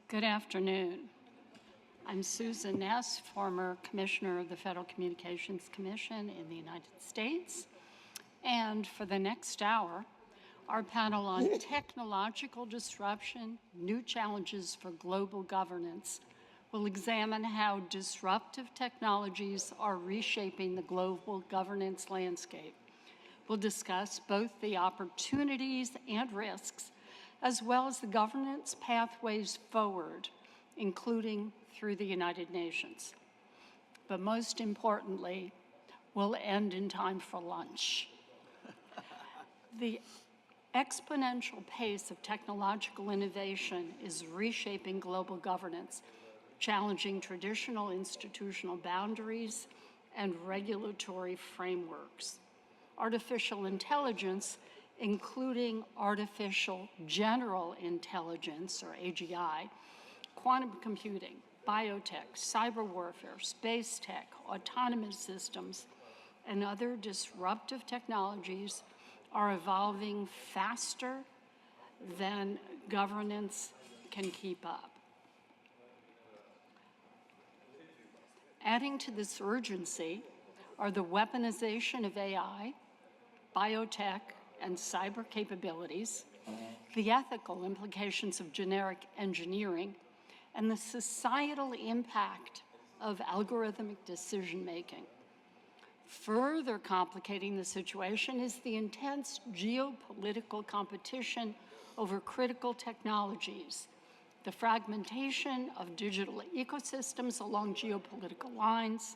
Good afternoon. I'm Susan Ness, former Commissioner of the Federal Communications Commission in the United States. And for the next hour, our panel on technological disruption, new challenges for global governance, will examine how disruptive technologies are reshaping the global governance landscape. We'll discuss both the opportunities and risks, as well as the governance pathways forward, including through the United Nations. But most importantly, we'll end in time for lunch. The exponential pace of technological innovation is reshaping global governance, challenging traditional institutional boundaries and regulatory frameworks. Artificial intelligence, including artificial general intelligence, or AGI, quantum computing, biotech, cyber warfare, space tech, autonomous systems, and other disruptive technologies are evolving faster than governance can keep up. Adding to this urgency are the weaponization of AI, biotech, and cyber capabilities, the ethical implications of generic engineering, and the societal impact of algorithmic decision-making. Further complicating the situation is the intense geopolitical competition over critical technologies, the fragmentation of digital ecosystems along geopolitical lines,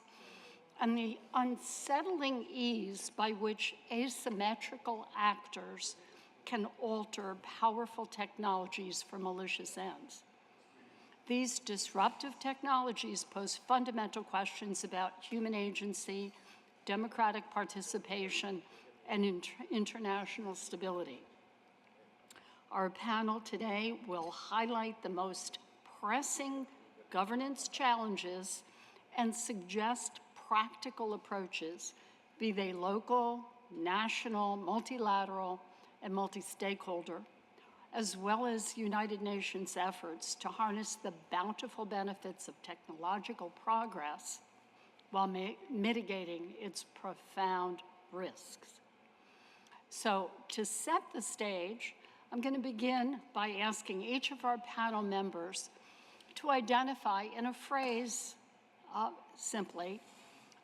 and the unsettling ease by which asymmetrical actors can alter powerful technologies for malicious ends. These disruptive technologies pose fundamental questions about human agency, democratic participation, and international stability. Our panel today will highlight the most pressing governance challenges and suggest practical approaches, be they local, national, multilateral, and multi-stakeholder, as well as United Nations efforts to harness the bountiful benefits of technological progress while mitigating its profound risks. So to set the stage, I'm going to begin by asking each of our panel members to identify in a phrase, simply,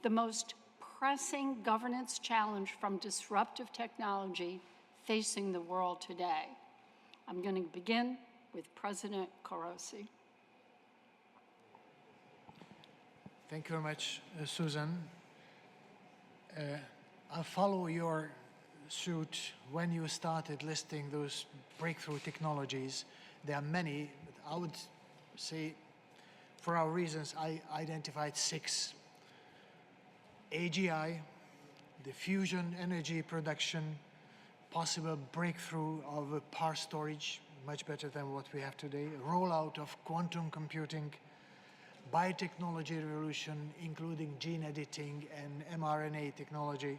the most pressing governance challenge from disruptive technology facing the world today. I'm going to begin with President Korosi. Thank you very much, Susan. I'll follow your suit when you started listing those breakthrough technologies. There are many, but I would say, for our reasons, I identified 6. AGI, the fusion energy production, possible breakthrough of power storage, much better than what we have today, rollout of quantum computing, biotechnology revolution, including gene editing and mRNA technology,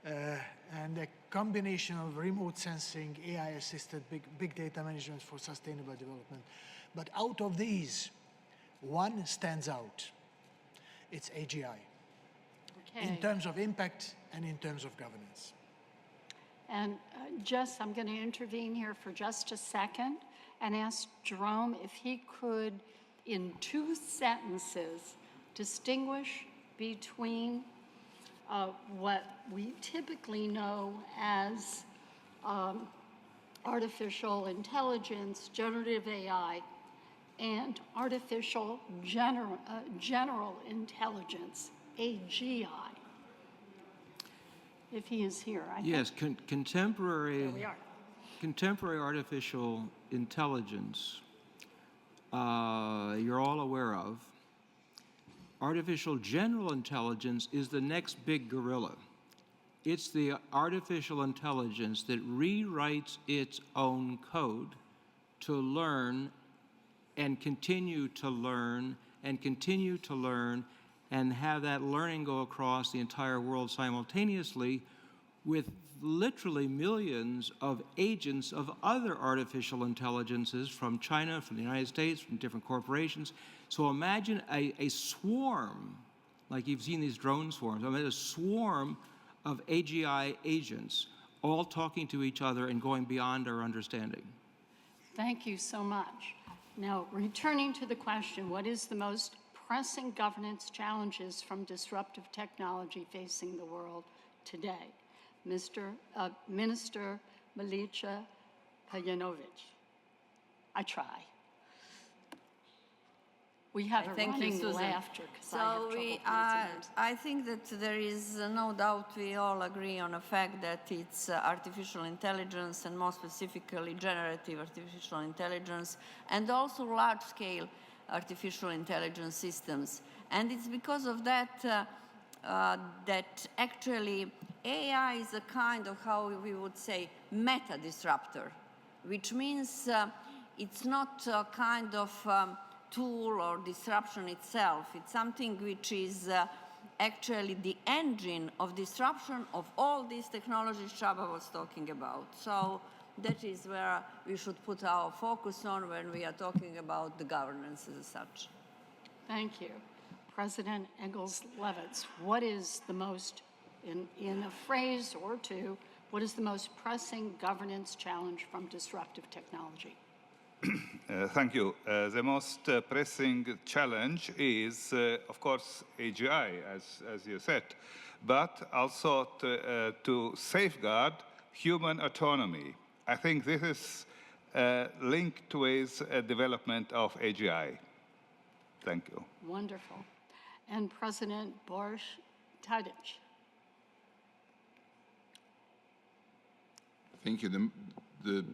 and a combination of remote sensing, AI-assisted big data management for sustainable development. But out of these, one stands out. It's AGI. Okay. In terms of impact and in terms of governance. And Jess, I'm going to intervene here for just a second and ask Jerome if he could, in 2 sentences, distinguish between what we typically know as artificial intelligence, generative AI, and artificial general intelligence, AGI. If he is here, I yes, contemporary artificial intelligence, you're all aware of. Artificial general intelligence is the next big gorilla. It's the artificial intelligence that rewrites its own code to learn and continue to learn and continue to learn and have that learning go across the entire world simultaneously with literally millions of agents of other artificial intelligences from China, from the United States, from different corporations. So imagine a swarm, like you've seen these drone swarms. I mean, a swarm of AGI agents all talking to each other and going beyond our understanding. Thank you so much. Now, returning to the question, what is the most pressing governance challenges from disruptive technology facing the world today? Minister Milica Pajanovic. I try. We have a running laughter because I have trouble pronouncing names. I think that there is no doubt we all agree on the fact that it's artificial intelligence, and more specifically generative artificial intelligence, and also large-scale artificial intelligence systems. And it's because of that that actually AI is a kind of, how we would say, meta-disruptor, which means it's not a kind of tool or disruption itself. It's something which is actually the engine of disruption of all these technologies Csaba was talking about. So that is where we should put our focus on when we are talking about the governance as such. Thank you. President Engels-Levitz, what is the most, in a phrase or two, what is the most pressing governance challenge from disruptive technology? Thank you. The most pressing challenge is, of course, AGI, as you said, but also to safeguard human autonomy. I think this is linked with development of AGI. Thank you. Wonderful. And President Boris Tadic. Thank you. The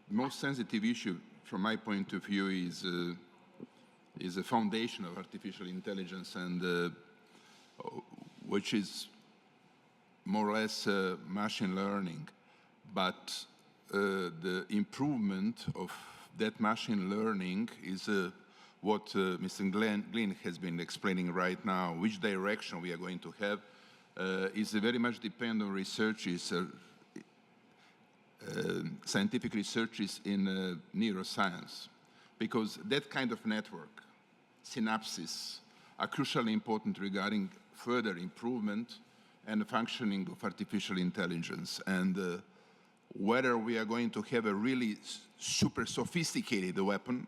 most sensitive issue from my point of view is the foundation of artificial intelligence, and which is more or less machine learning. But the improvement of that machine learning is what Mr. Glenn has been explaining right now. Which direction we are going to have is very much depend on researches, scientific researches in neuroscience, because that kind of network, synapses, are crucially important regarding further improvement and functioning of artificial intelligence. And whether we are going to have a really super sophisticated weapon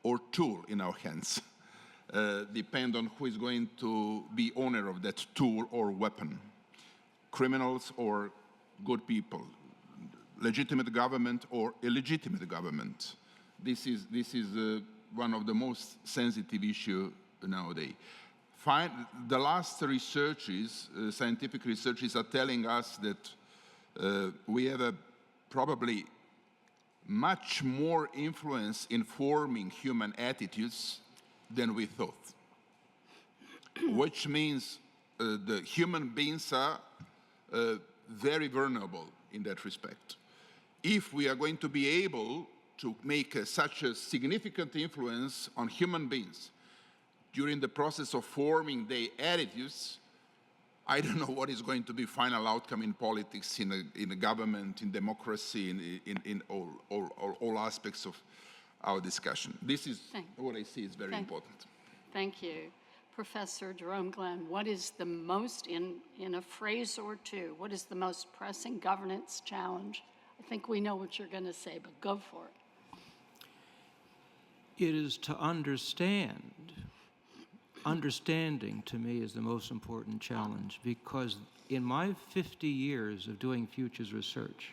or tool in our hands depend on who is going to be owner of that tool or weapon, criminals or good people, legitimate government or illegitimate government. This is one of the most sensitive issues nowadays. The last researches, scientific researches, are telling us that we have probably much more influence in forming human attitudes than we thought, which means the human beings are very vulnerable in that respect. If we are going to be able to make such a significant influence on human beings during the process of forming their attitudes, I don't know what is going to be final outcome in politics, in a government, in democracy, in all aspects of our discussion. This is what I see is very important. Thank you. Professor Jerome Glenn, what is the most, in a phrase or two, what is the most pressing governance challenge? I think we know what you're going to say, but go for it. It is to understand. Understanding, to me, is the most important challenge, because in my 50 years of doing futures research,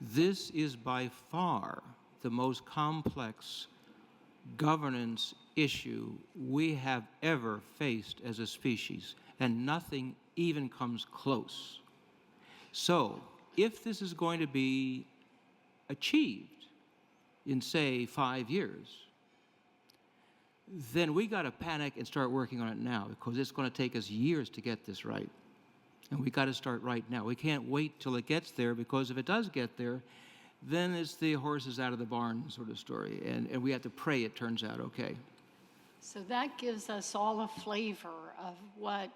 this is by far the most complex governance issue we have ever faced as a species, and nothing even comes close. So, if this is going to be achieved in, say, 5 years, then we got to panic and start working on it now, because it's going to take us years to get this right. And we got to start right now. We can't wait till it gets there, because if it does get there, then it's the horses out of the barn sort of story. And we have to pray it turns out okay. So that gives us all a flavor of what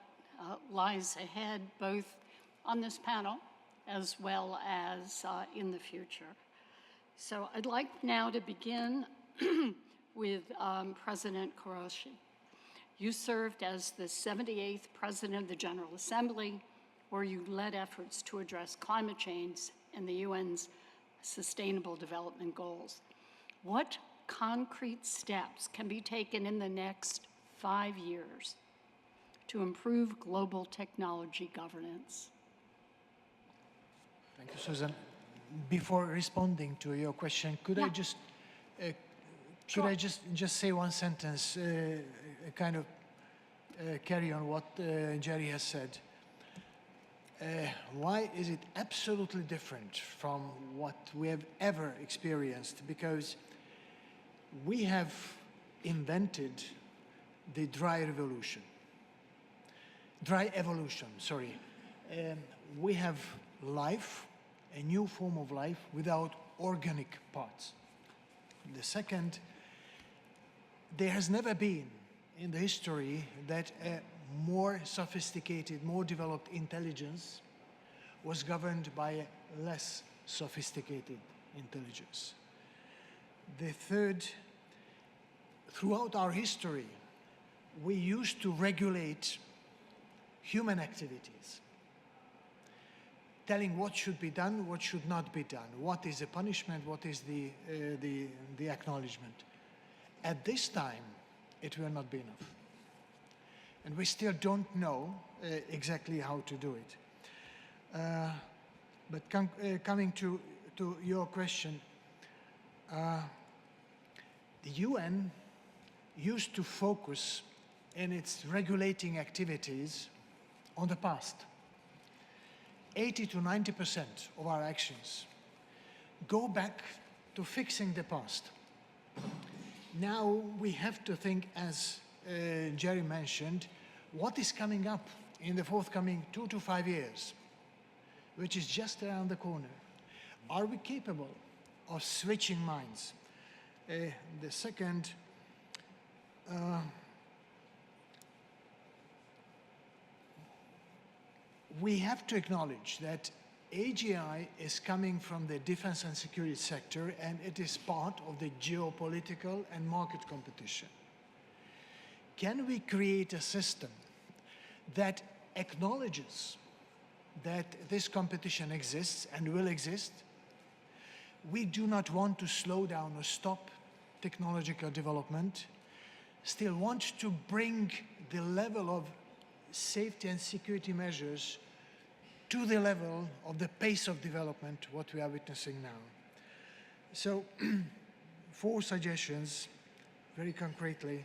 lies ahead, both on this panel, as well as in the future. So I'd like now to begin with President Koroshi. You served as the 78th President of the General Assembly, where you led efforts to address climate change and the UN's Sustainable Development Goals. What concrete steps can be taken in the next 5 years to improve global technology governance? Thank you, Susan. Before responding to your question, could I just Sure. could I just say one sentence, kind of carry on what Jerry has said? Why is it absolutely different from what we have ever experienced? Because we have invented the dry evolution, sorry. We have life, a new form of life without organic parts. The second, there has never been in the history that a more sophisticated, more developed intelligence was governed by a less sophisticated intelligence. The third, throughout our history, we used to regulate human activities, telling what should be done, what should not be done, what is the punishment, what is the acknowledgement. At this time, it will not be enough. And we still don't know exactly how to do it. But coming to your question, the UN used to focus in its regulating activities on the past. 80 to 90% of our actions go back to fixing the past. Now we have to think, as Jerry mentioned, what is coming up in the forthcoming 2 to 5 years, which is just around the corner. Are we capable of switching minds? The second, we have to acknowledge that AGI is coming from the defense and security sector, and it is part of the geopolitical and market competition. Can we create a system that acknowledges that this competition exists and will exist? We do not want to slow down or stop technological development, still want to bring the level of safety and security measures to the level of the pace of development, what we are witnessing now. So, 4 suggestions, very concretely.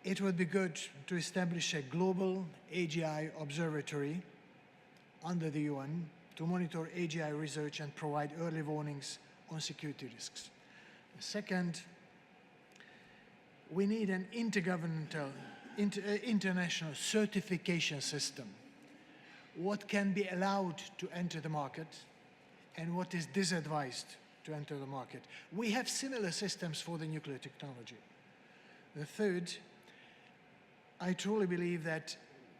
It would be good to establish a global AGI observatory under the UN to monitor AGI research and provide early warnings on security risks. Second, we need an intergovernmental, international certification system. What can be allowed to enter the market and what is disadvised to enter the market. We have similar systems for the nuclear technology. The third, I truly believe that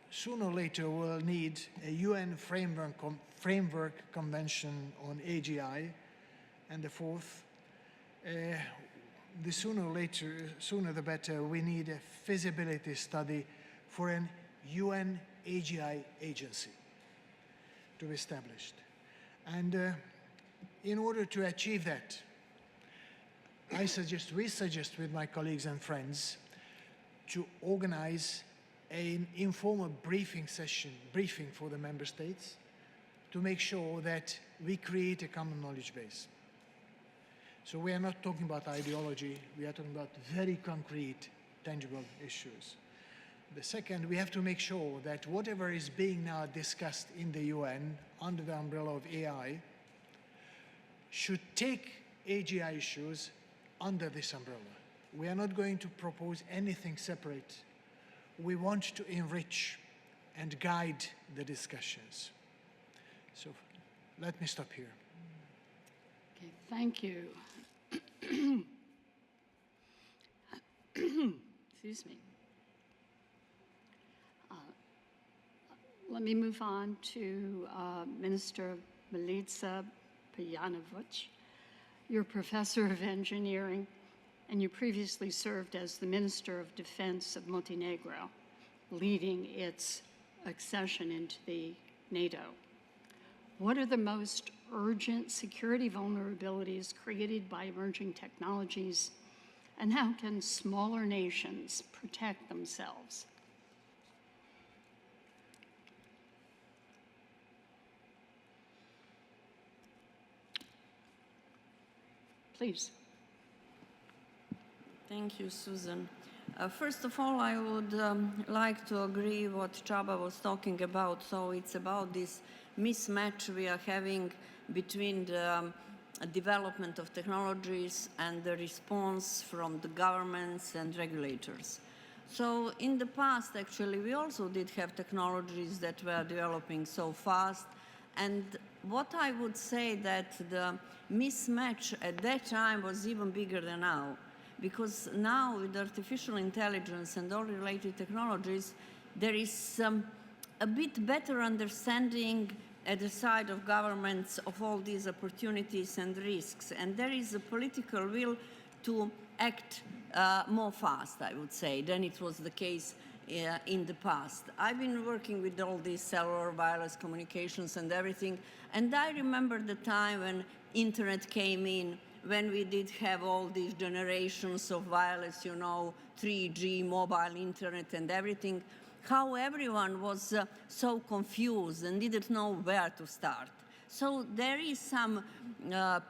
sooner or later we'll need a UN framework convention on AGI. And the fourth, the sooner the better, we need a feasibility study for an UN AGI agency to be established. And in order to achieve that, we suggest with my colleagues and friends to organize an informal briefing for the member states to make sure that we create a common knowledge base. So we are not talking about ideology, we are talking about very concrete, tangible issues. The second, we have to make sure that whatever is being now discussed in the UN under the umbrella of AI should take AGI issues under this umbrella. We are not going to propose anything separate. We want to enrich and guide the discussions. So let me stop here. Okay, thank you. Excuse me. Let me move on to Minister Milica Pejanovic. You're a professor of engineering, and you previously served as the Minister of Defense of Montenegro, leading its accession into the NATO. What are the most urgent security vulnerabilities created by emerging technologies, and how can smaller nations protect themselves? Please. Thank you, Susan. First of all, I would like to agree what Csaba was talking about. So it's about this mismatch we are having between the development of technologies and the response from the governments and regulators. So in the past, actually, we also did have technologies that were developing so fast. And what I would say that the mismatch at that time was even bigger than now. Because now with artificial intelligence and all related technologies, there is a bit better understanding at the side of governments of all these opportunities and risks. And there is a political will to act more fast, I would say, than it was the case in the past. I've been working with all these cellular wireless communications and everything, and I remember the time when internet came in, when we did have all these generations of wireless, 3G, mobile internet and everything, how everyone was so confused and didn't know where to start. So there is some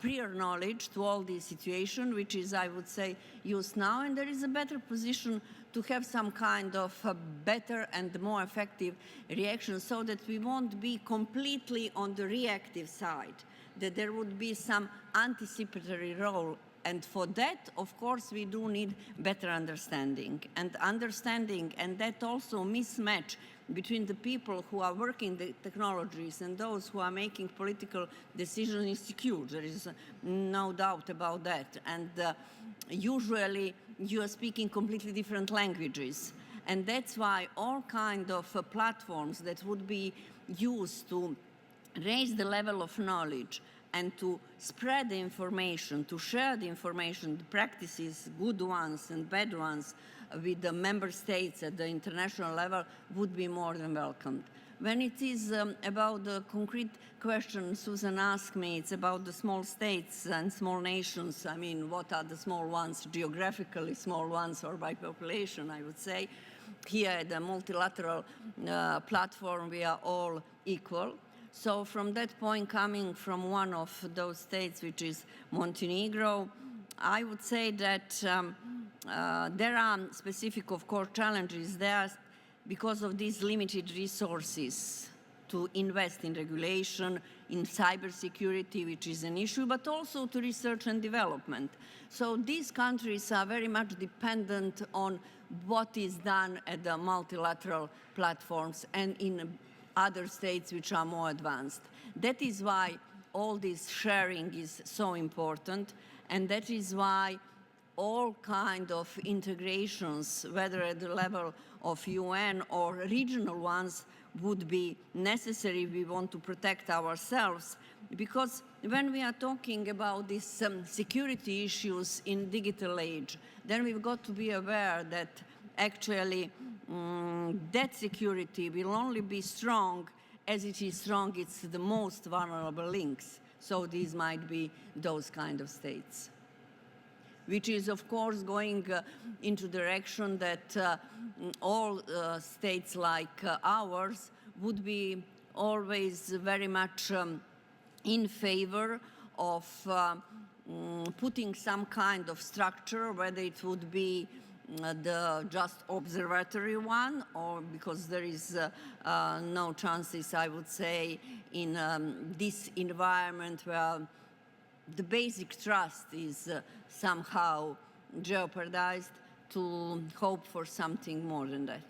prior knowledge to all these situations, which is, I would say, used now, and there is a better position to have some kind of better and more effective reaction so that we won't be completely on the reactive side, that there would be some anticipatory role. And for that, of course, we do need better understanding. And that also mismatch between the people who are working the technologies and those who are making political decisions is huge. There is no doubt about that. And usually, you are speaking completely different languages. And that's why all kinds of platforms that would be used to raise the level of knowledge and to spread the information, to share the information, the practices, good ones and bad ones, with the member states at the international level would be more than welcomed. When it is about the concrete question Susan asked me, it's about the small states and small nations. I mean, what are the small ones, geographically small ones or by population, I would say. Here at the multilateral platform, we are all equal. So from that point, coming from one of those states, which is Montenegro, I would say that there are specific, of course, challenges there because of these limited resources to invest in regulation, in cybersecurity, which is an issue, but also to research and development. So these countries are very much dependent on what is done at the multilateral platforms and in other states which are more advanced. That is why all this sharing is so important, and that is why all kind of integrations, whether at the level of UN or regional ones, would be necessary if we want to protect ourselves. Because when we are talking about these security issues in digital age, then we've got to be aware that actually that security will only be strong as it is strong, it's the most vulnerable links. So these might be those kind of states, which is, of course, going into the direction that all states like ours would be always very much in favor of putting some kind of structure, whether it would be the just observatory one, or because there is no chances, I would say, in this environment where the basic trust is somehow jeopardized, to hope for something more than that.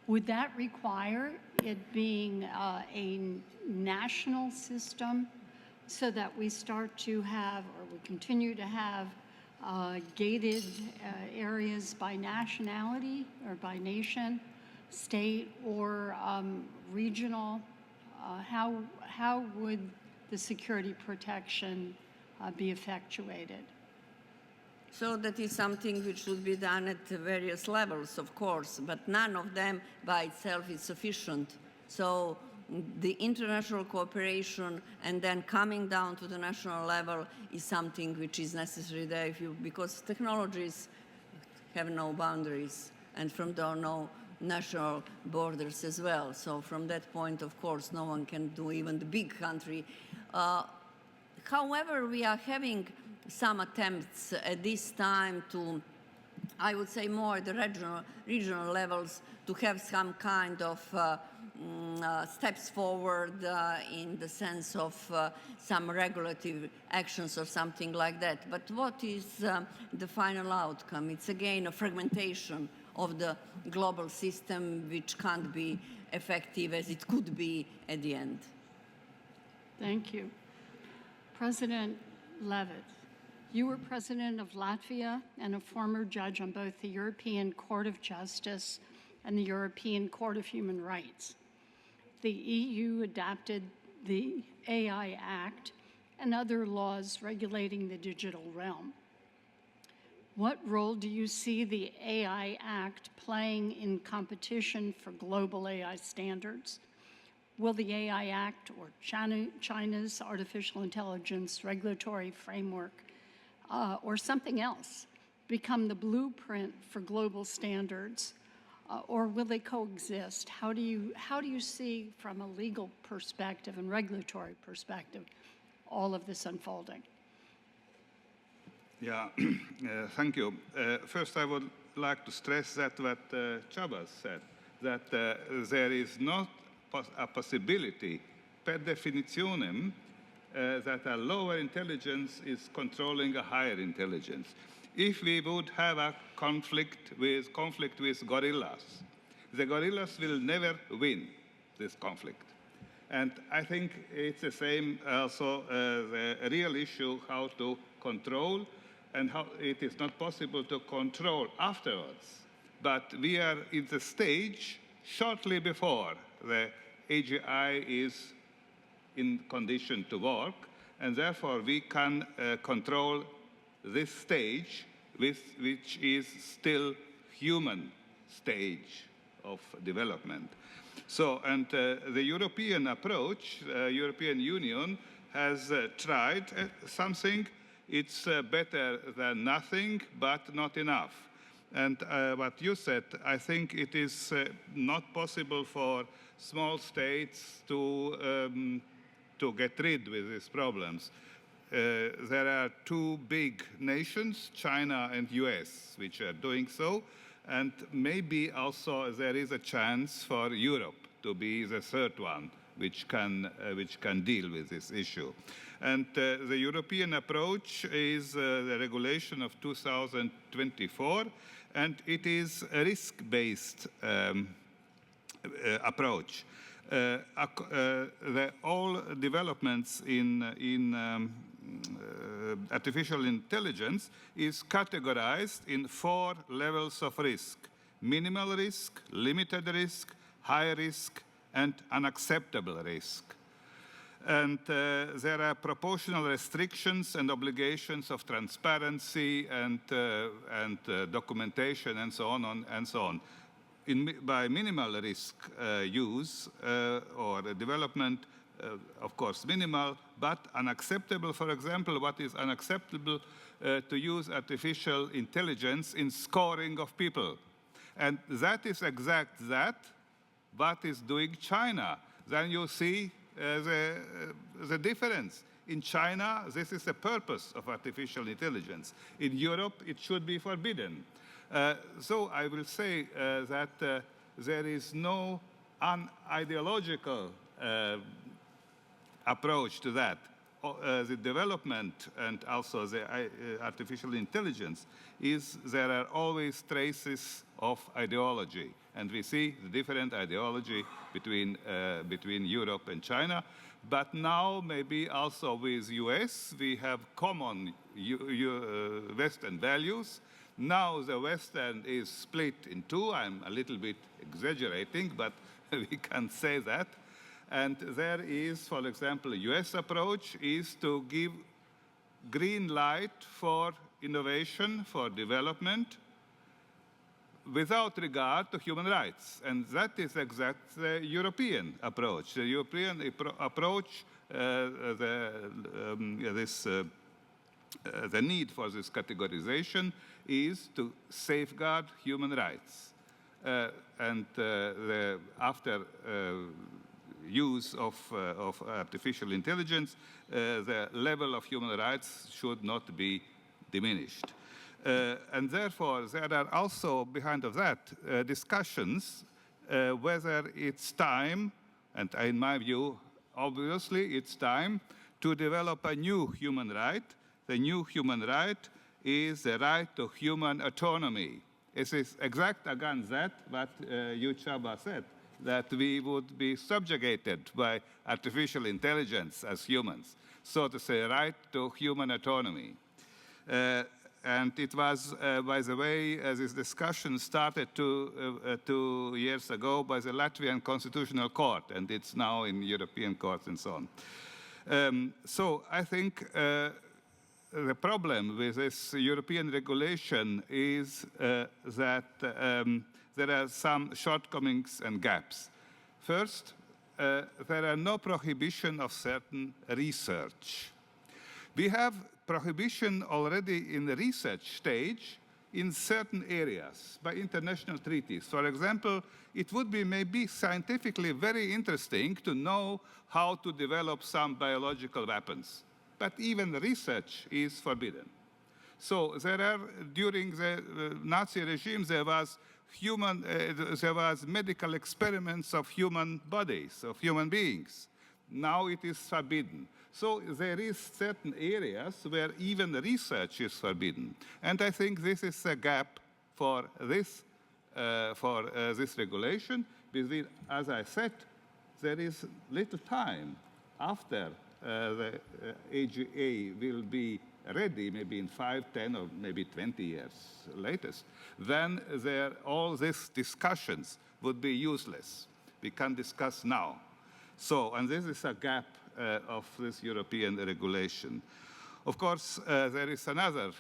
Would that require it being a national system so that we start to have, or we continue to have, gated areas by nationality or by nation, state, or regional? How would the security protection be effectuated? So that is something which should be done at various levels, of course, but none of them by itself is sufficient. So the international cooperation and then coming down to the national level is something which is necessary there because technologies have no boundaries and from there no national borders as well. So from that point, of course, no one can do, even the big country. However, we are having some attempts at this time to, I would say more the regional levels, to have some kind of steps forward in the sense of some regulative actions or something like that. But what is the final outcome? It's again a fragmentation of the global system which can't be effective as it could be at the end. Thank you. President Levitt, you were president of Latvia and a former judge on both the European Court of Justice and the European Court of Human Rights. The EU adopted the AI Act and other laws regulating the digital realm. What role do you see the AI Act playing in competition for global AI standards? Will the AI Act or China's artificial intelligence regulatory framework or something else become the blueprint for global standards, or will they coexist? How do you see from a legal perspective and regulatory perspective all of this unfolding? Yeah, thank you. First, I would like to stress that what Csaba said, that there is not a possibility per definitionem that a lower intelligence is controlling a higher intelligence. If we would have a conflict with gorillas, the gorillas will never win this conflict. And I think it's the same also the real issue how to control and how it is not possible to control afterwards. But we are in the stage shortly before the AGI is in condition to work, and therefore we can control this stage, which is still human stage of development. So, and the European approach, European Union has tried something. It's better than nothing, but not enough. And what you said, I think it is not possible for small states to get rid with these problems. There are two big nations, China and US, which are doing so. And maybe also there is a chance for Europe to be the third one, which can deal with this issue. And the European approach is the regulation of 2024, and it is a risk-based approach. All developments in artificial intelligence is categorized in 4 levels of risk: minimal risk, limited risk, high risk, and unacceptable risk. And there are proportional restrictions and obligations of transparency and documentation and so on and so on. By minimal risk use or development, of course, minimal, but unacceptable. For example, what is unacceptable to use artificial intelligence in scoring of people. And that is exact what is doing China. Then you see the difference. In China, this is the purpose of artificial intelligence. In Europe, it should be forbidden. So I will say that there is no unideological approach to that. The development and also the artificial intelligence there are always traces of ideology. And we see the different ideology between Europe and China. But now maybe also with US, we have common Western values. Now the Western is split in two. I'm a little bit exaggerating, but we can say that. And there is, for example, US approach is to give green light for innovation, for development, without regard to human rights. And that is exactly the European approach. The European approach, the need for this categorization is to safeguard human rights. After use of artificial intelligence, the level of human rights should not be diminished. And therefore, there are also, behind of that, discussions whether it's time, and in my view, obviously it's time, to develop a new human right. The new human right is the right to human autonomy. It is exact against that what you, Csaba, said, that we would be subjugated by artificial intelligence as humans. So to say, right to human autonomy. And it was, by the way, this discussion started 2 years ago by the Latvian Constitutional Court, and it's now in European courts and so on. So I think the problem with this European regulation is that there are some shortcomings and gaps. First, there are no prohibition of certain research. We have prohibition already in the research stage in certain areas by international treaties. For example, it would be maybe scientifically very interesting to know how to develop some biological weapons, but even research is forbidden. So there are, during the Nazi regime, there was medical experiments of human bodies, of human beings. Now it is forbidden. So there is certain areas where even research is forbidden. And I think this is a gap for this regulation. Because, as I said, there is little time after the AGA will be ready, maybe in 5, 10, or maybe 20 years latest. Then all these discussions would be useless. We can discuss now. So, and this is a gap of this European regulation. Of course, there is another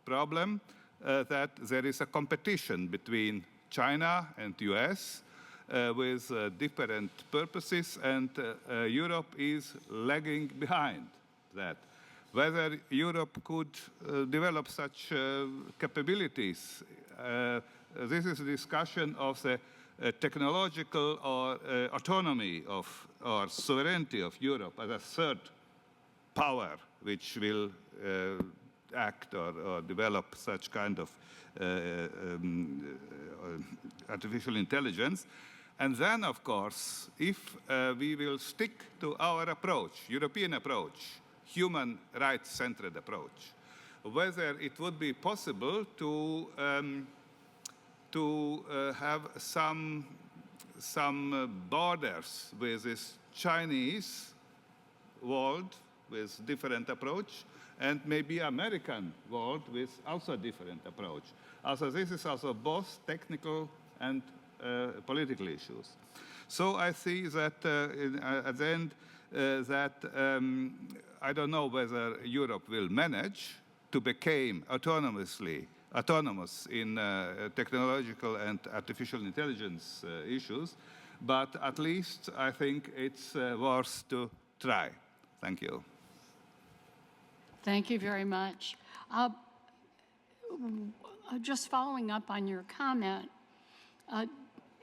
problem that there is a competition between China and US with different purposes, and Europe is lagging behind that. Whether Europe could develop such capabilities, this is a discussion of the technological or autonomy of or sovereignty of Europe as a third power which will act or develop such kind of artificial intelligence. And then, of course, if we will stick to our approach, European approach, human rights-centered approach, whether it would be possible to have some borders with this Chinese world with different approach, and maybe American world with also different approach. Also, this is also both technical and political issues. So I see that at the end I don't know whether Europe will manage to become autonomous in technological and artificial intelligence issues, but at least I think it's worth to try. Thank you. Thank you very much. Just following up on your comment,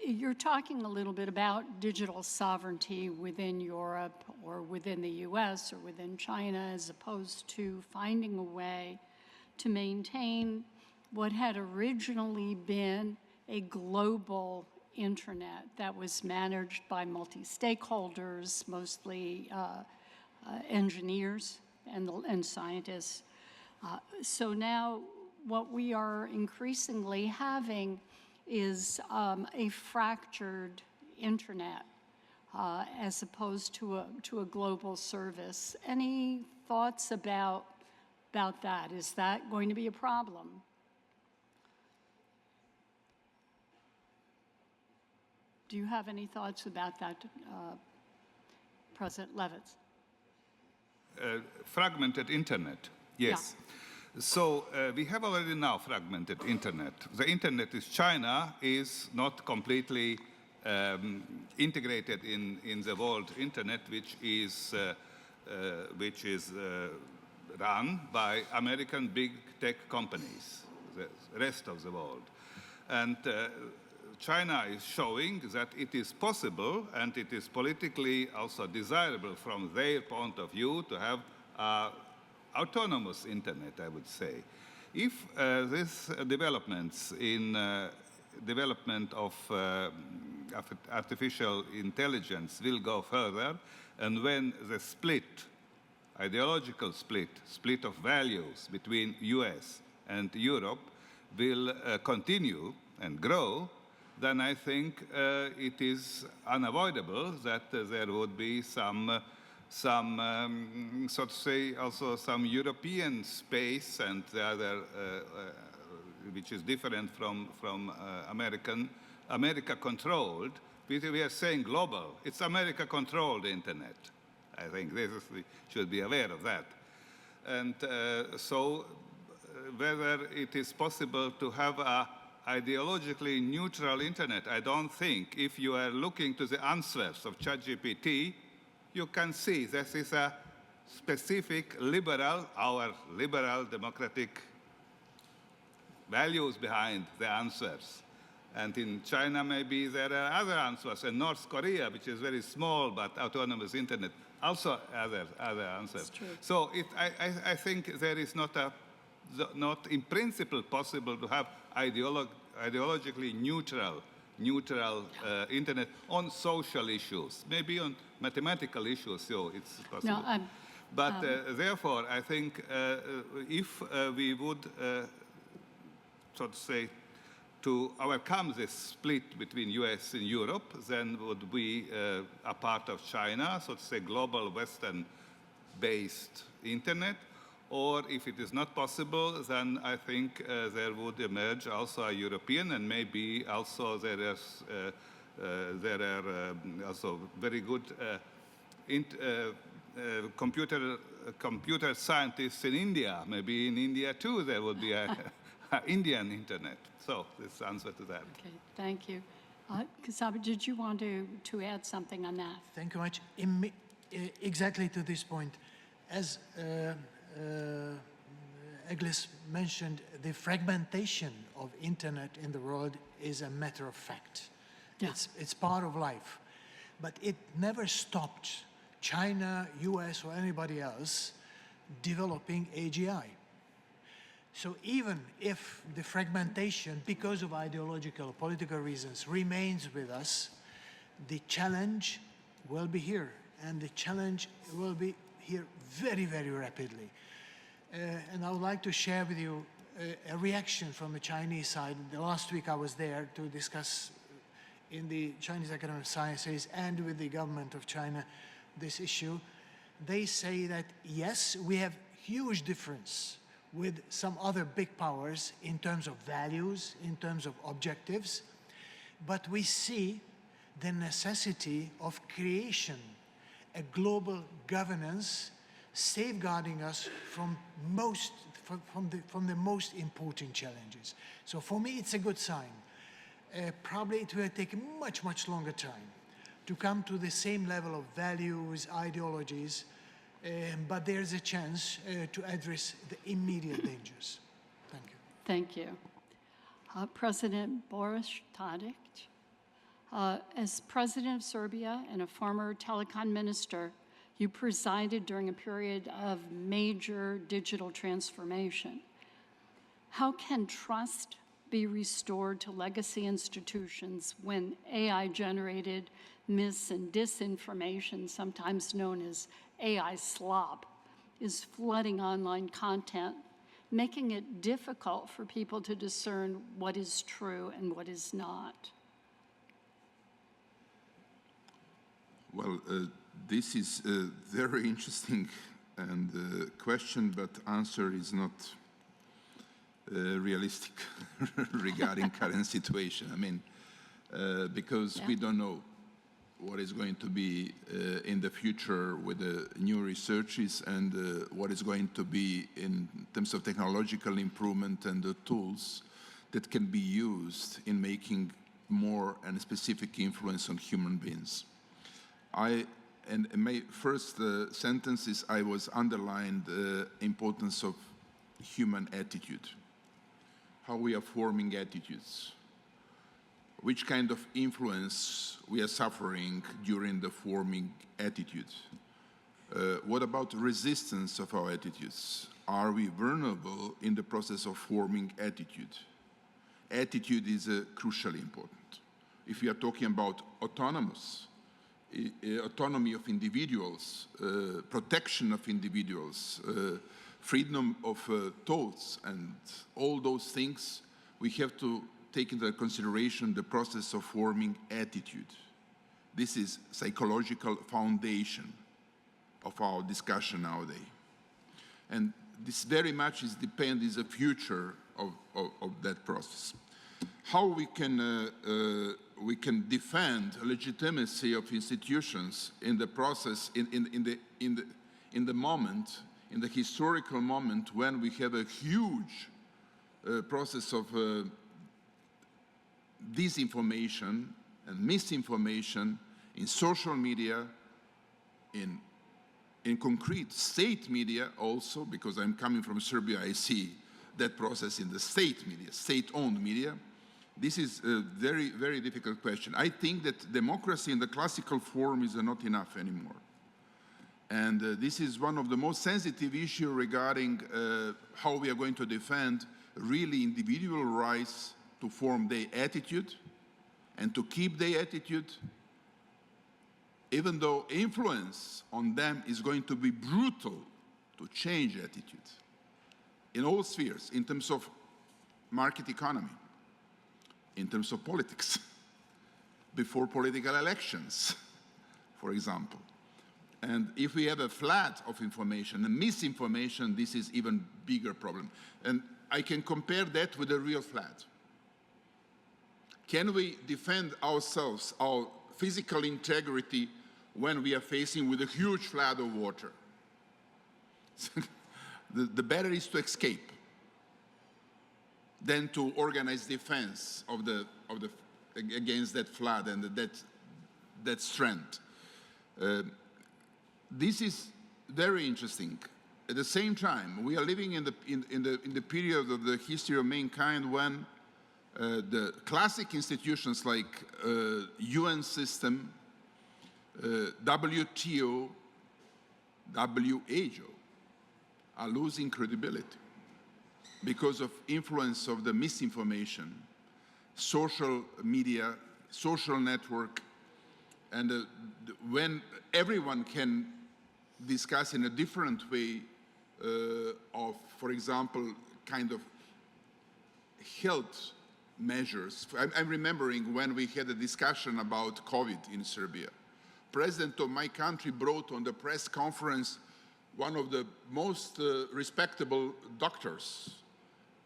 you're talking a little bit about digital sovereignty within Europe or within the US or within China, as opposed to finding a way to maintain what had originally been a global internet that was managed by multi-stakeholders, mostly engineers and scientists. So now what we are increasingly having is a fractured internet as opposed to a global service. Any thoughts about that? Is that going to be a problem? Do you have any thoughts about that, President Levitz? Fragmented internet, yes. So we have already now fragmented internet. The internet is China is not completely integrated in the world internet, which is run by American big tech companies, the rest of the world. And China is showing that it is possible and it is politically also desirable from their point of view to have autonomous internet, I would say. If these developments in development of artificial intelligence will go further, and when the ideological split of values between US and Europe will continue and grow, then I think it is unavoidable that there would be some so to say, also some European space and the other, which is different from America-controlled. We are saying global. It's America-controlled internet. I think we should be aware of that. And so whether it is possible to have a ideologically neutral internet, I don't think. If you are looking to the answers of ChatGPT, you can see this is a specific our liberal democratic values behind the answers. And in China, maybe there are other answers. In North Korea, which is very small but autonomous internet, also other answers. So I think there is not in principle possible to have ideologically neutral internet on social issues, maybe on mathematical issues, so it's possible. No, but therefore, I think if we would, so to say, to overcome this split between US and Europe, then would be a part of China, so to say, global Western-based internet. Or if it is not possible, then I think there would emerge also a European, and maybe also there are also very good computer scientists in India. Maybe in India too there would be a Indian internet. So this answer to that. Okay, thank you. Kasaba, did you want to add something on that? Thank you much. Exactly to this point, as Eglis mentioned, the fragmentation of internet in the world is a matter of fact. Yeah. It's part of life. But it never stopped China, US, or anybody else developing AGI. So even if the fragmentation, because of ideological, political reasons, remains with us, the challenge will be here. And the challenge will be here very, very rapidly. And I would like to share with you a reaction from the Chinese side. The last week I was there to discuss in the Chinese Academy of Sciences and with the government of China this issue. They say that, yes, we have huge difference with some other big powers in terms of values, in terms of objectives, but we see the necessity of creation, a global governance safeguarding us from the most important challenges. So for me, it's a good sign. Probably it will take much, much longer time to come to the same level of values, ideologies, but there's a chance to address the immediate dangers. Thank you. Thank you. President Boris Tadic, as President of Serbia and a former telecom minister, you presided during a period of major digital transformation. How can trust be restored to legacy institutions when AI-generated mis- and disinformation, sometimes known as AI slop, is flooding online content, making it difficult for people to discern what is true and what is not? Well, this is a very interesting and question, but answer is not realistic regarding current situation. I mean, because we don't know what is going to be in the future with the new researches and what is going to be in terms of technological improvement and the tools that can be used in making more and specific influence on human beings. In my first sentences, I was underlined the importance of human attitude, how we are forming attitudes, which kind of influence we are suffering during the forming attitude. What about resistance of our attitudes? Are we vulnerable in the process of forming attitude? Attitude is crucially important. If we are talking about autonomy of individuals, protection of individuals, freedom of thoughts, and all those things, we have to take into consideration the process of forming attitude. This is psychological foundation of our discussion nowadays. And this very much is the future of that process. How we can defend legitimacy of institutions in the process, in the moment, in the historical moment when we have a huge process of disinformation and misinformation in social media, in concrete state media also, because I'm coming from Serbia, I see that process in the state media, state-owned media. This is a very, very difficult question. I think that democracy in the classical form is not enough anymore. And this is one of the most sensitive issues regarding how we are going to defend really individual rights to form their attitude and to keep their attitude, even though influence on them is going to be brutal to change attitude in all spheres, in terms of market economy, in terms of politics, before political elections, for example. And if we have a flood of information, and misinformation, this is even bigger problem. And I can compare that with a real flood. Can we defend ourselves, our physical integrity, when we are facing with a huge flood of water? The better is to escape than to organize defense against that flood and that strength. This is very interesting. At the same time, we are living in the period of the history of mankind when the classic institutions like UN system, WTO, WHO are losing credibility because of influence of the misinformation, social media, social network, and when everyone can discuss in a different way of, for example, kind of health measures. I'm remembering when we had a discussion about COVID in Serbia. President of my country brought on the press conference one of the most respectable doctors.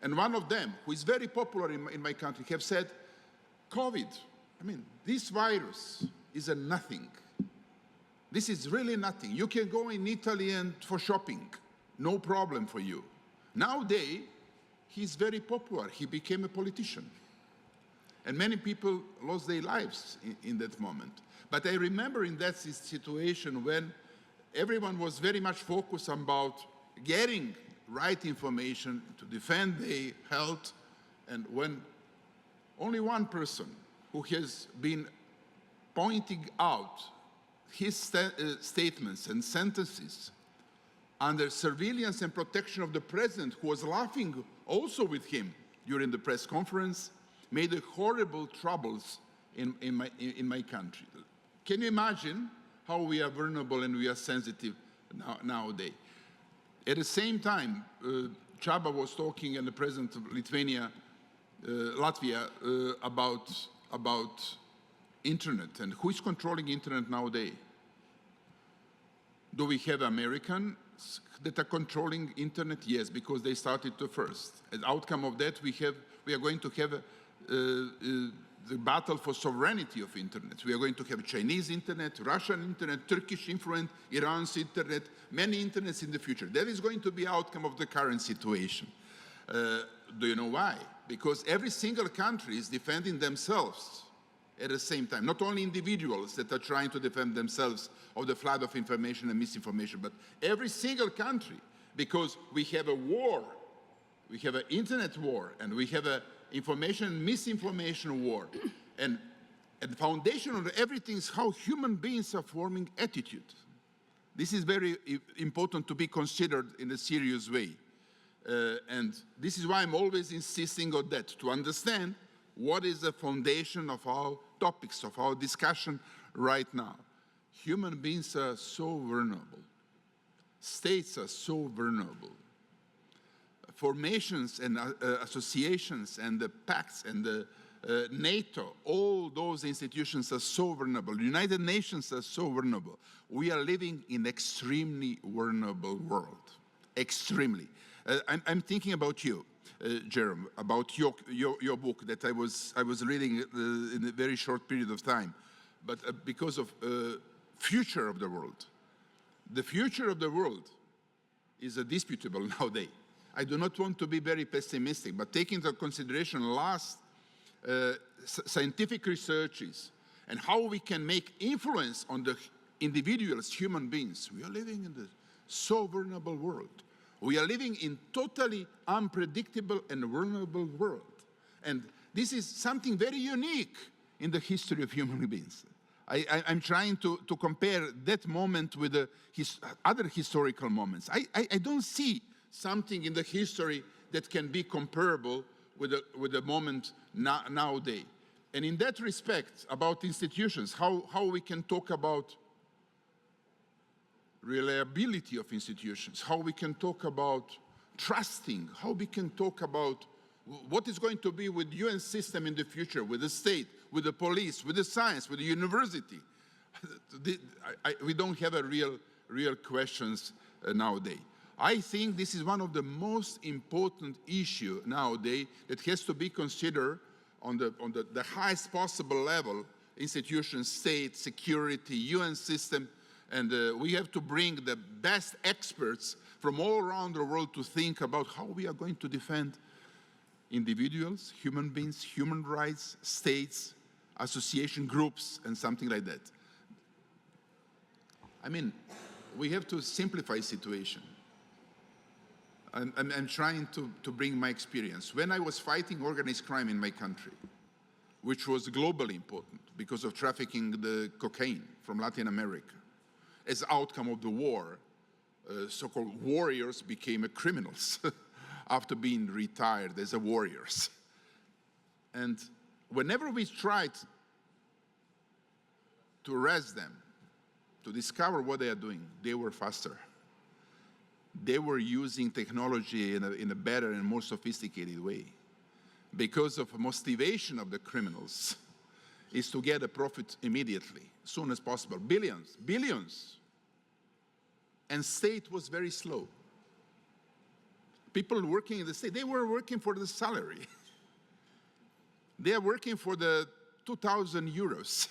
And one of them, who is very popular in my country, have said, COVID, I mean, this virus is a nothing. This is really nothing. You can go in Italy and for shopping, no problem for you. Nowadays, he's very popular. He became a politician. And many people lost their lives in that moment. But I remember in that situation when everyone was very much focused about getting right information to defend their health, and when only one person who has been pointing out his statements and sentences under surveillance and protection of the president, who was laughing also with him during the press conference, made horrible troubles in my country. Can you imagine how we are vulnerable and we are sensitive nowadays? At the same time, Csaba was talking, and the president of Lithuania, Latvia, about internet, and who is controlling internet nowadays? Do we have Americans that are controlling internet? Yes, because they started to first. As outcome of that, we are going to have the battle for sovereignty of internet. We are going to have Chinese internet, Russian internet, Turkish influence, Iran's internet, many internets in the future. That is going to be outcome of the current situation. Do you know why? Because every single country is defending themselves at the same time. Not only individuals that are trying to defend themselves of the flood of information and misinformation, but every single country, because we have a war. We have an internet war, and we have a information and misinformation war. And at the foundation of everything is how human beings are forming attitude. This is very important to be considered in a serious way. And this is why I'm always insisting on that, to understand what is the foundation of our topics, of our discussion right now. Human beings are so vulnerable. States are so vulnerable. Formations and associations and the pacts and the NATO, all those institutions are so vulnerable. The United Nations are so vulnerable. We are living in an extremely vulnerable world, extremely. I'm thinking about you, Jerome, about your book that I was reading in a very short period of time, but because of future of the world. The future of the world is disputable nowadays. I do not want to be very pessimistic, but taking into consideration last scientific researches and how we can make influence on the individuals, human beings, we are living in a so vulnerable world. We are living in totally unpredictable and vulnerable world. And this is something very unique in the history of human beings. I'm trying to compare that moment with the other historical moments. I don't see something in the history that can be comparable with the moment nowadays. And in that respect, about institutions, how we can talk about reliability of institutions, how we can talk about trusting, how we can talk about what is going to be with UN system in the future, with the state, with the police, with the science, with the university. We don't have a real questions nowadays. I think this is one of the most important issues nowadays that has to be considered on the highest possible level, institutions, state, security, UN system, and we have to bring the best experts from all around the world to think about how we are going to defend individuals, human beings, human rights, states, association groups, and something like that. I mean, we have to simplify the situation. I'm trying to bring my experience. When I was fighting organized crime in my country, which was globally important because of trafficking the cocaine from Latin America, as outcome of the war, so-called warriors became criminals after being retired as warriors. And whenever we tried to arrest them, to discover what they are doing, they were faster. They were using technology in a better and more sophisticated way. Because of motivation of the criminals is to get a profit immediately, as soon as possible. Billions. And state was very slow. People working in the state, they were working for the salary. They are working for the 2,000 euros.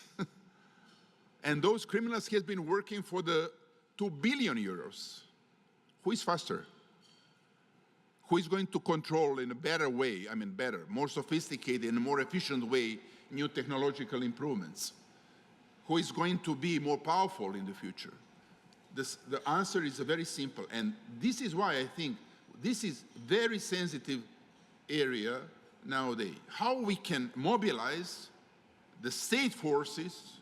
And those criminals have been working for the 2 billion euros. Who is faster? Who is going to control in a better way, better, more sophisticated and more efficient way, new technological improvements? Who is going to be more powerful in the future? The answer is very simple, and this is why I think this is very sensitive area nowadays. How we can mobilize the state forces,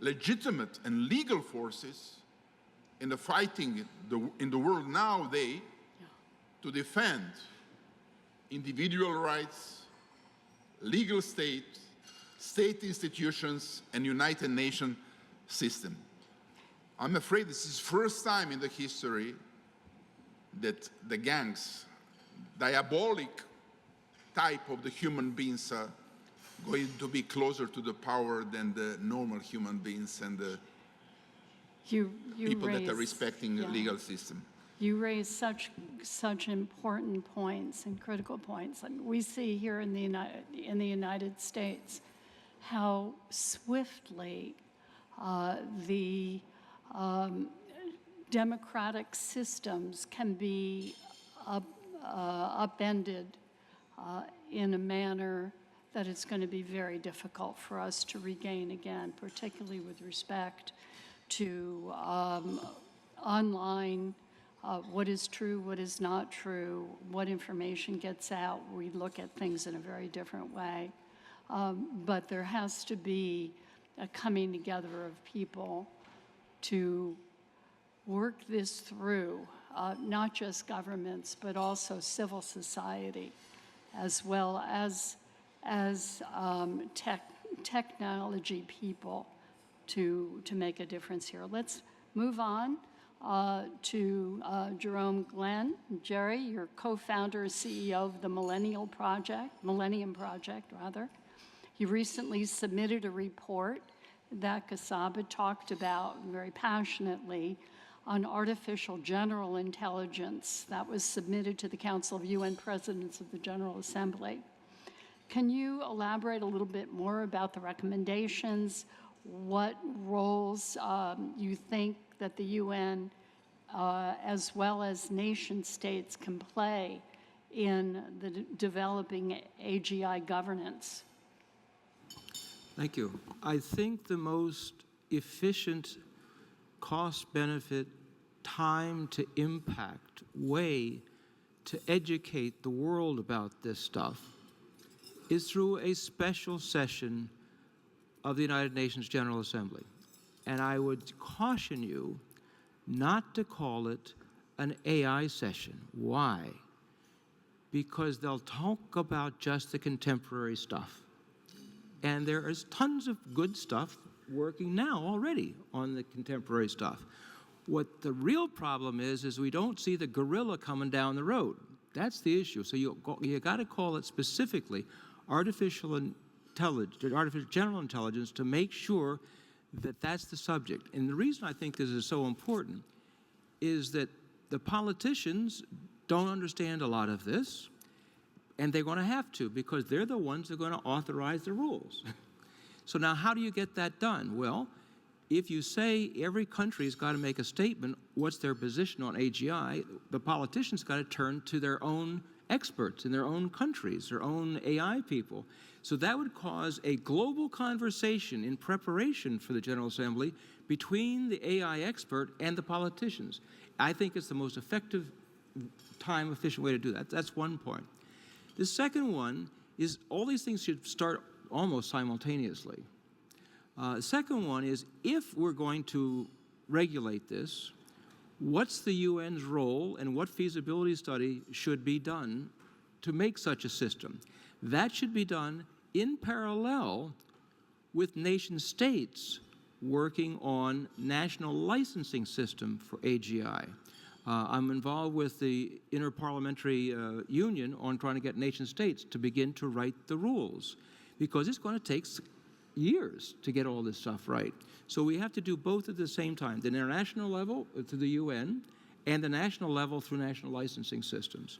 legitimate and legal forces, in the fighting in the world nowadays to defend individual rights, legal state, state institutions, and United Nations system. I'm afraid this is the first time in the history that the gangs diabolic type of the human beings are going to be closer to the power than the normal human beings and the people that are respecting the legal system. You raise such important points and critical points. And we see here in the United States how swiftly the democratic systems can be upended in a manner that it's going to be very difficult for us to regain again, particularly with respect to online, what is true, what is not true, what information gets out. We look at things in a very different way. But there has to be a coming together of people to work this through, not just governments, but also civil society, as well as technology people to make a difference here. Let's move on to Jerome Glenn. Jerry, you're co-founder and CEO of the Millennium Project. You recently submitted a report that Kasaba talked about very passionately on artificial general intelligence that was submitted to the Council of UN Presidents of the General Assembly. Can you elaborate a little bit more about the recommendations, what roles you think that the UN as well as nation states can play in the developing AGI governance? Thank you. I think the most efficient cost-benefit, time to impact way to educate the world about this stuff is through a special session of the United Nations General Assembly. And I would caution you not to call it an AI session. Why? Because they'll talk about just the contemporary stuff. And there is tons of good stuff working now already on the contemporary stuff. What the real problem is we don't see the gorilla coming down the road. That's the issue. So you got to call it specifically artificial general intelligence to make sure that that's the subject. And the reason I think this is so important is that the politicians don't understand a lot of this, and they're going to have to, because they're the ones that are going to authorize the rules. So now how do you get that done? Well, if you say every country's got to make a statement, what's their position on AGI, the politicians got to turn to their own experts in their own countries, their own AI people. So that would cause a global conversation in preparation for the General Assembly between the AI expert and the politicians. I think it's the most effective, time-efficient way to do that. That's one point. The second one is all these things should start almost simultaneously. The second one is, if we're going to regulate this, what's the UN's role and what feasibility study should be done to make such a system? That should be done in parallel with nation states working on national licensing system for AGI. I'm involved with the Interparliamentary Union on trying to get nation states to begin to write the rules, because it's going to take years to get all this stuff right. So we have to do both at the same time, the international level through the UN and the national level through national licensing systems.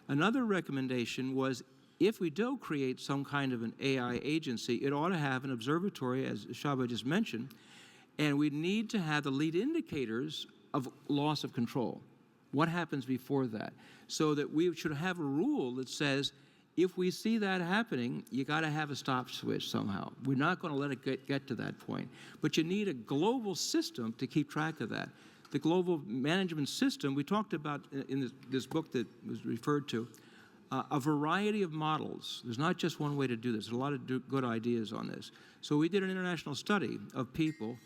Another recommendation was, if we do create some kind of an AI agency, it ought to have an observatory, as Shaba just mentioned, and we need to have the lead indicators of loss of control. What happens before that? So that we should have a rule that says, if we see that happening, you got to have a stop switch somehow. We're not going to let it get to that point. But you need a global system to keep track of that. The global management system, we talked about in this book that was referred to, a variety of models. There's not just one way to do this. There's a lot of good ideas on this. So we did an international study of people,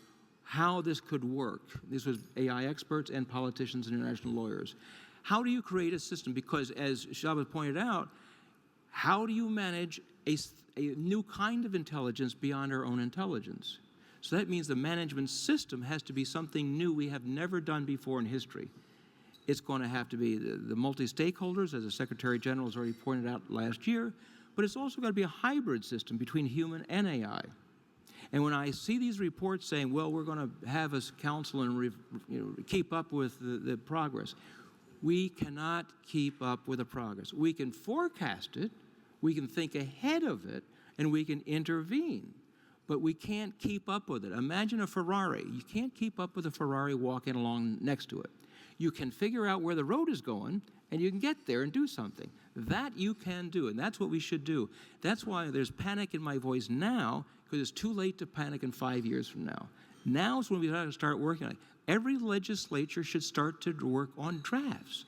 how this could work. This was AI experts and politicians and international lawyers. How do you create a system? Because as Shaba pointed out, how do you manage a new kind of intelligence beyond our own intelligence? So that means the management system has to be something new we have never done before in history. It's going to have to be the multi-stakeholders, as the Secretary General has already pointed out last year, but it's also got to be a hybrid system between human and AI. And when I see these reports saying, well, we're going to have a council and keep up with the progress, we cannot keep up with the progress. We can forecast it, we can think ahead of it, and we can intervene. But we can't keep up with it. Imagine a Ferrari. You can't keep up with a Ferrari walking along next to it. You can figure out where the road is going, and you can get there and do something. That you can do, and that's what we should do. That's why there's panic in my voice now, because it's too late to panic in 5 years from now. Now is when we have to start working on it. Every legislature should start to work on drafts.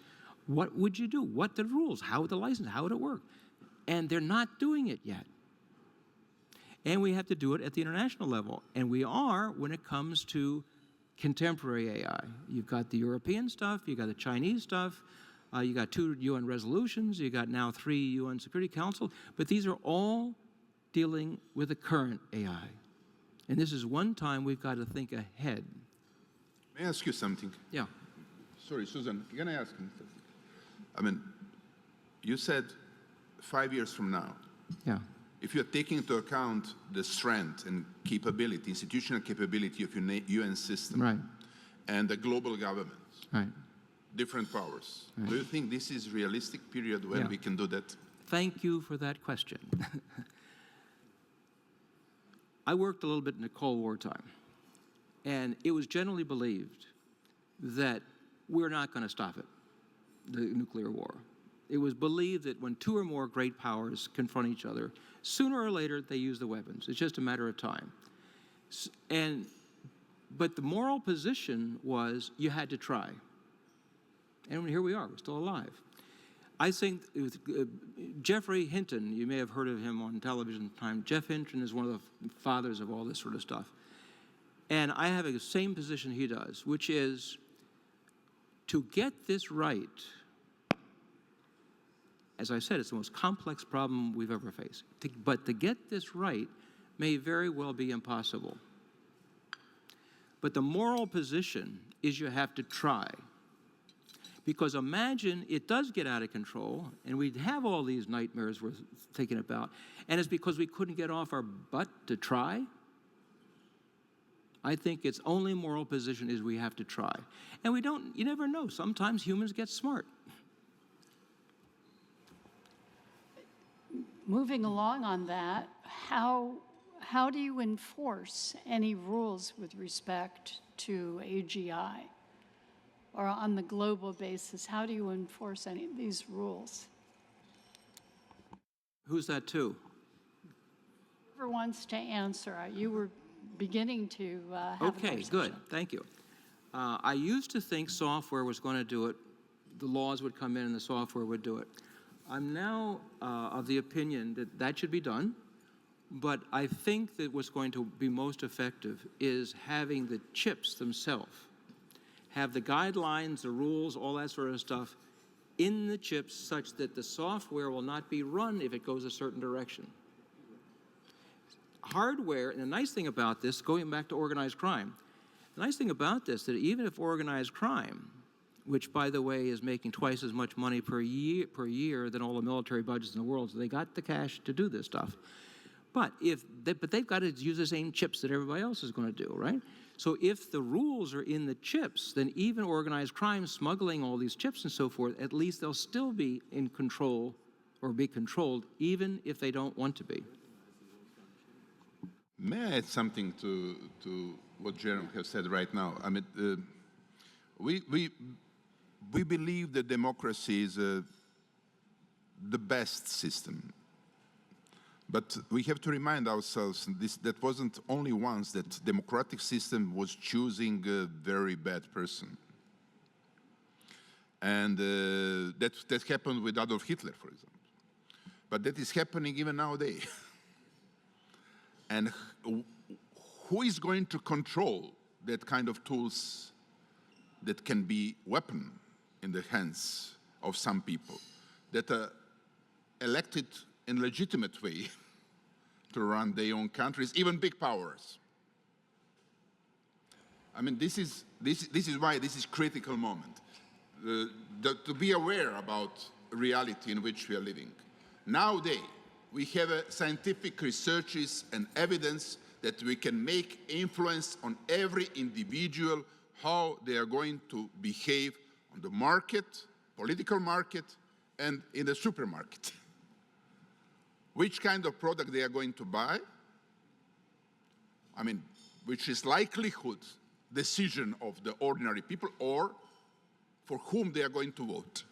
What would you do? What the rules? How would the license? How would it work? And they're not doing it yet. And we have to do it at the international level. And we are when it comes to contemporary AI. You've got the European stuff, you've got the Chinese stuff, you got 2 UN resolutions, you got now 3 UN Security Council, but these are all dealing with the current AI. And this is one time we've got to think ahead. May I ask you something? Yeah. Sorry, Susan, can I ask you something? I mean, you said 5 years from now. Yeah. If you're taking into account the strength and capability, institutional capability of your UN system, Right. and the global governments, Right. different powers, Right. do you think this is realistic period when Yeah. we can do that? Thank you for that question. I worked a little bit in the Cold War time, and it was generally believed that we're not going to stop it, the nuclear war. It was believed that when 2 or more great powers confront each other, sooner or later they use the weapons. It's just a matter of time. But the moral position was you had to try. And here we are, we're still alive. I think Jeffrey Hinton, you may have heard of him on television time. Jeff Hinton is one of the fathers of all this sort of stuff. And I have the same position he does, which is to get this right. As I said, it's the most complex problem we've ever faced. But to get this right may very well be impossible. But the moral position is you have to try. Because imagine it does get out of control, and we'd have all these nightmares we're thinking about, and it's because we couldn't get off our butt to try. I think its only moral position is we have to try. And you never know. Sometimes humans get smart. Moving along on that, how do you enforce any rules with respect to AGI? Or on the global basis, how do you enforce any of these rules? Who's that to? Whoever wants to answer, you were beginning to have a Okay, conversation. good, thank you. I used to think software was going to do it. The laws would come in and the software would do it. I'm now of the opinion that that should be done, but I think that what's going to be most effective is having the chips themselves have the guidelines, the rules, all that sort of stuff in the chips such that the software will not be run if it goes a certain direction. Hardware, and the nice thing about this, going back to organized crime, the nice thing about this, that even if organized crime, which by the way is making twice as much money per year than all the military budgets in the world, so they got the cash to do this stuff. But they've got to use the same chips that everybody else is going to do, right? So if the rules are in the chips, then even organized crime smuggling all these chips and so forth, at least they'll still be in control or be controlled, even if they don't want to be. May I add something to what Jerome has said right now? I mean, we believe that democracy is the best system. But we have to remind ourselves that wasn't only once that democratic system was choosing a very bad person. And that happened with Adolf Hitler, for example. But that is happening even nowadays. And who is going to control that kind of tools that can be weapon in the hands of some people that are elected in legitimate way to run their own countries, even big powers? I mean, this is why this is critical moment. to be aware about reality in which we are living. Nowadays, we have scientific researches and evidence that we can make influence on every individual, how they are going to behave on the market, political market, and in the supermarket. Which kind of product they are going to buy, I mean, which is likelihood decision of the ordinary people, or for whom they are going to vote.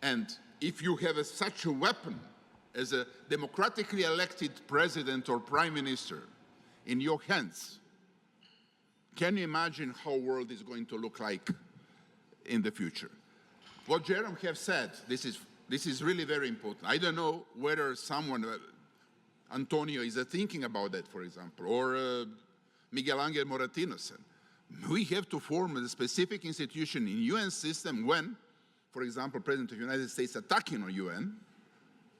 And if you have such a weapon as a democratically elected president or prime minister in your hands, can you imagine how the world is going to look like in the future? What Jerome has said, this is really very important. I don't know whether someone, Antonio, is thinking about that, for example, or Miguel Angel Moratinos. We have to form a specific institution in UN system when, for example, President of the United States attacking on UN,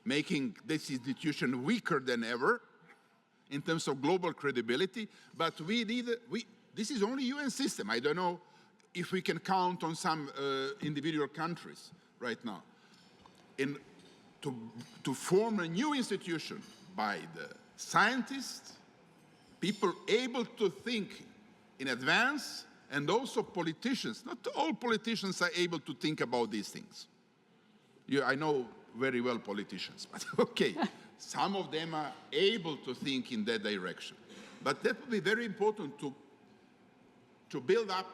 making this institution weaker than ever in terms of global credibility. But this is only UN system. I don't know if we can count on some individual countries right now. To form a new institution by the scientists, people able to think in advance, and also politicians. Not all politicians are able to think about these things. I know very well politicians, but okay, some of them are able to think in that direction. But that would be very important to build up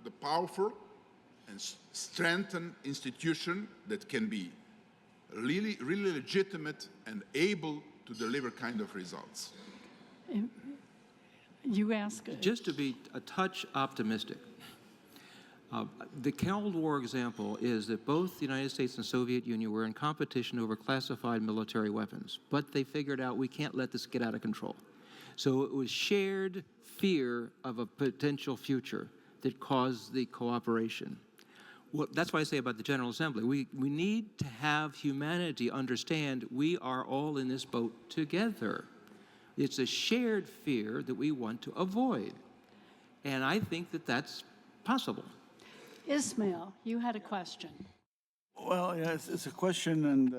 the powerful and strengthen institution that can be really legitimate and able to deliver kind of results. You ask. Just to be a touch optimistic, the Cold War example is that both the United States and Soviet Union were in competition over classified military weapons, but they figured out we can't let this get out of control. So it was shared fear of a potential future that caused the cooperation. Well, that's why I say about the General Assembly, we need to have humanity understand we are all in this boat together. It's a shared fear that we want to avoid. And I think that that's possible. Ismail, you had a question. Well, yes, it's a question and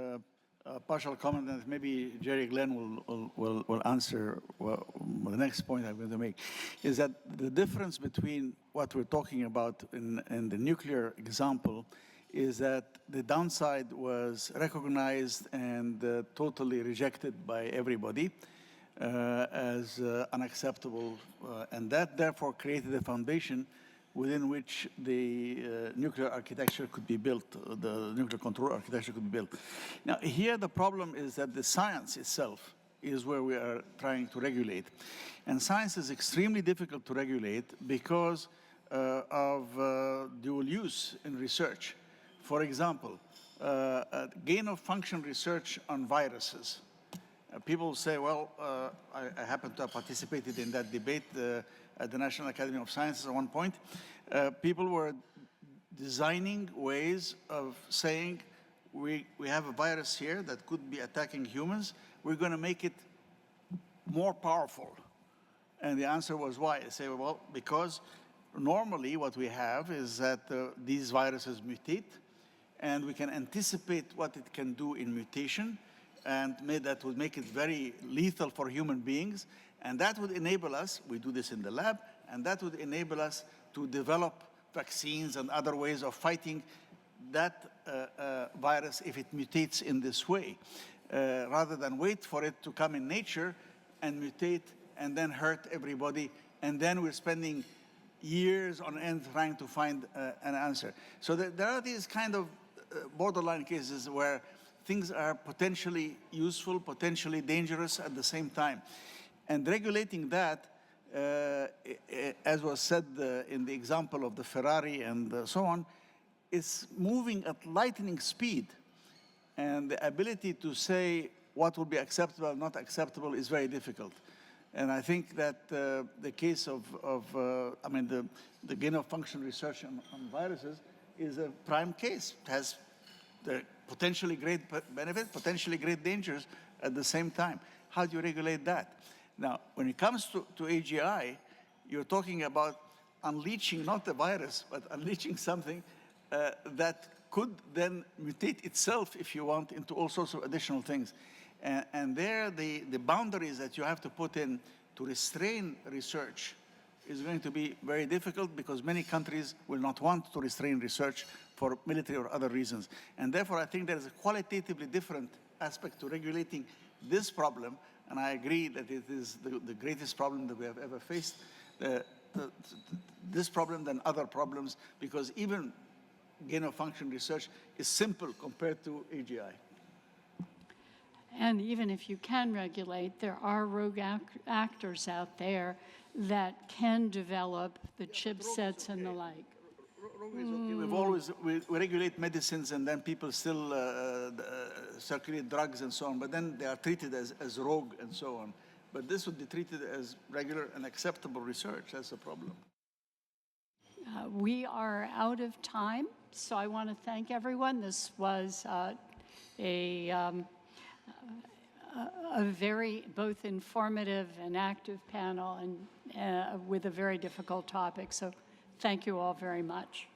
a partial comment, and maybe Jerry Glenn will answer the next point I'm going to make, is that the difference between what we're talking about in the nuclear example is that the downside was recognized and totally rejected by everybody as unacceptable, and that therefore created a foundation within which the nuclear architecture could be built, the nuclear control architecture could be built. Now, here the problem is that the science itself is where we are trying to regulate. And science is extremely difficult to regulate because of dual use in research. For example, gain-of-function research on viruses. People say, well, I happen to have participated in that debate at the National Academy of Sciences at one point. People were designing ways of saying, we have a virus here that could be attacking humans. We're going to make it more powerful. And the answer was why? I say, well, because normally what we have is that these viruses mutate, and we can anticipate what it can do in mutation, and that would make it very lethal for human beings. And that would enable us, we do this in the lab, and that would enable us to develop vaccines and other ways of fighting that virus if it mutates in this way, rather than wait for it to come in nature and mutate and then hurt everybody. And then we're spending years on end trying to find an answer. So there are these kind of borderline cases where things are potentially useful, potentially dangerous at the same time. And regulating that, as was said in the example of the Ferrari and so on, is moving at lightning speed. And the ability to say what will be acceptable or not acceptable is very difficult. And I think that the case of the gain-of-function research on viruses is a prime case. It has the potentially great benefits, potentially great dangers at the same time. How do you regulate that? Now, when it comes to AGI, you're talking about unleashing not the virus, but unleashing something that could then mutate itself, if you want, into all sorts of additional things. And there, the boundaries that you have to put in to restrain research is going to be very difficult, because many countries will not want to restrain research for military or other reasons. And therefore, I think there is a qualitatively different aspect to regulating this problem, and I agree that it is the greatest problem that we have ever faced, this problem than other problems, because even gain-of-function research is simple compared to AGI. And even if you can regulate, there are rogue actors out there that can develop the chipsets and the like. We regulate medicines, and then people still circulate drugs and so on, but then they are treated as rogue and so on. But this would be treated as regular and acceptable research. That's a problem. We are out of time, so I want to thank everyone. This was a very both informative and active panel, and with a very difficult topic. So thank you all very much.